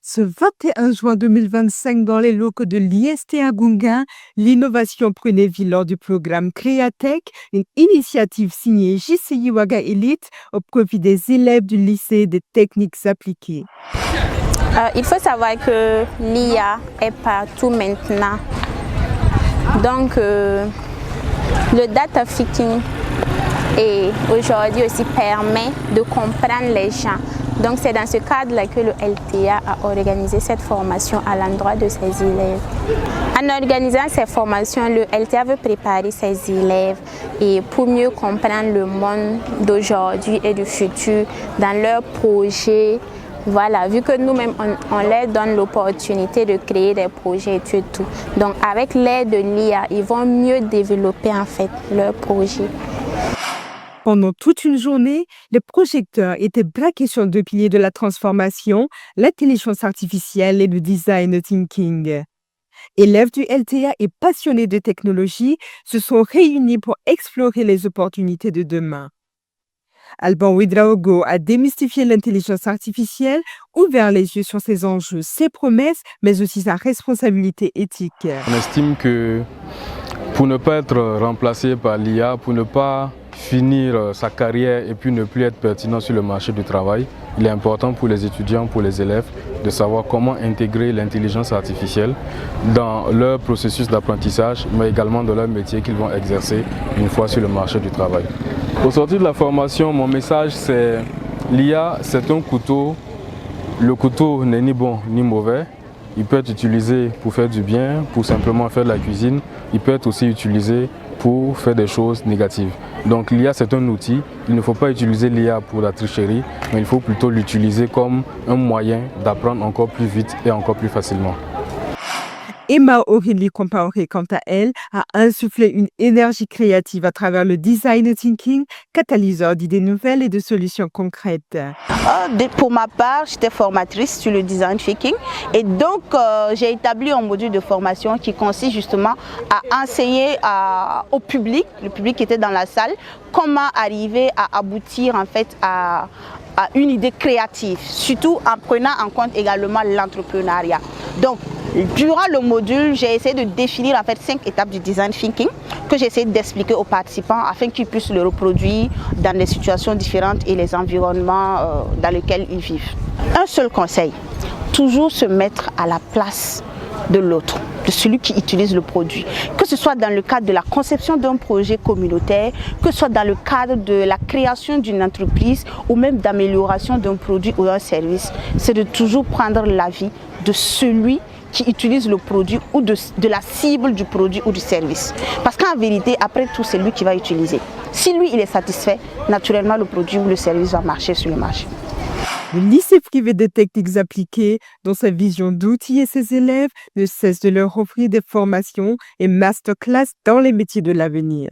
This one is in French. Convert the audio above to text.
Ce 21 juin 2025, dans les locaux de l'IST à Gunga, l'innovation prenait vie lors du programme Créatech, une initiative signée JCI Waga Elite au profit des élèves du lycée des techniques appliquées. Il faut savoir que l'IA est partout maintenant. Donc, le data thinking aujourd'hui aussi permet de comprendre les gens. Donc c'est dans ce cadre-là que le LTA a organisé cette formation à l'endroit de ses élèves. En organisant ces formations, le LTA veut préparer ses élèves et pour mieux comprendre le monde d'aujourd'hui et du futur dans leurs projets. Voilà, vu que nous-mêmes, on leur donne l'opportunité de créer des projets et tout. Donc avec l'aide de l'IA, ils vont mieux développer en fait leurs projets. Pendant toute une journée, les projecteurs étaient braqués sur deux piliers de la transformation, l'intelligence artificielle et le design thinking. Élèves du LTA et passionnés de technologie se sont réunis pour explorer les opportunités de demain. Alban Ouedraogo a démystifié l'intelligence artificielle, ouvert les yeux sur ses enjeux, ses promesses, mais aussi sa responsabilité éthique. On estime que pour ne pas être remplacé par l'IA, pour ne pas finir sa carrière et puis ne plus être pertinent sur le marché du travail, il est important pour les étudiants, pour les élèves, de savoir comment intégrer l'intelligence artificielle dans leur processus d'apprentissage, mais également dans leur métier qu'ils vont exercer une fois sur le marché du travail. Au sortir de la formation, mon message c'est l'IA, c'est un couteau. Le couteau n'est ni bon ni mauvais. Il peut être utilisé pour faire du bien, pour simplement faire de la cuisine. Il peut être aussi utilisé pour faire des choses négatives. Donc l'IA c'est un outil, il ne faut pas utiliser l'IA pour la tricherie, mais il faut plutôt l'utiliser comme un moyen d'apprendre encore plus vite et encore plus facilement. Emma Aurélie Compaoré, quant à elle, a insufflé une énergie créative à travers le design thinking, catalyseur d'idées nouvelles et de solutions concrètes. Pour ma part, j'étais formatrice sur le design thinking et donc j'ai établi un module de formation qui consiste justement à enseigner au public, le public qui était dans la salle, comment arriver à aboutir en fait à une idée créative, surtout en prenant en compte également l'entrepreneuriat. Donc, durant le module, j'ai essayé de définir en fait 5 étapes du design thinking que j'ai essayé d'expliquer aux participants afin qu'ils puissent le reproduire dans des situations différentes et les environnements dans lesquels ils vivent. Un seul conseil, toujours se mettre à la place de l'autre, de celui qui utilise le produit. Que ce soit dans le cadre de la conception d'un projet communautaire, que ce soit dans le cadre de la création d'une entreprise ou même d'amélioration d'un produit ou d'un service, c'est de toujours prendre l'avis de celui qui utilise le produit ou de la cible du produit ou du service. Parce qu'en vérité, après tout, c'est lui qui va utiliser. Si lui, il est satisfait, naturellement, le produit ou le service va marcher sur le marché. Le lycée privé des techniques appliquées, dans sa vision d'outiller ses élèves, ne cesse de leur offrir des formations et masterclass dans les métiers de l'avenir.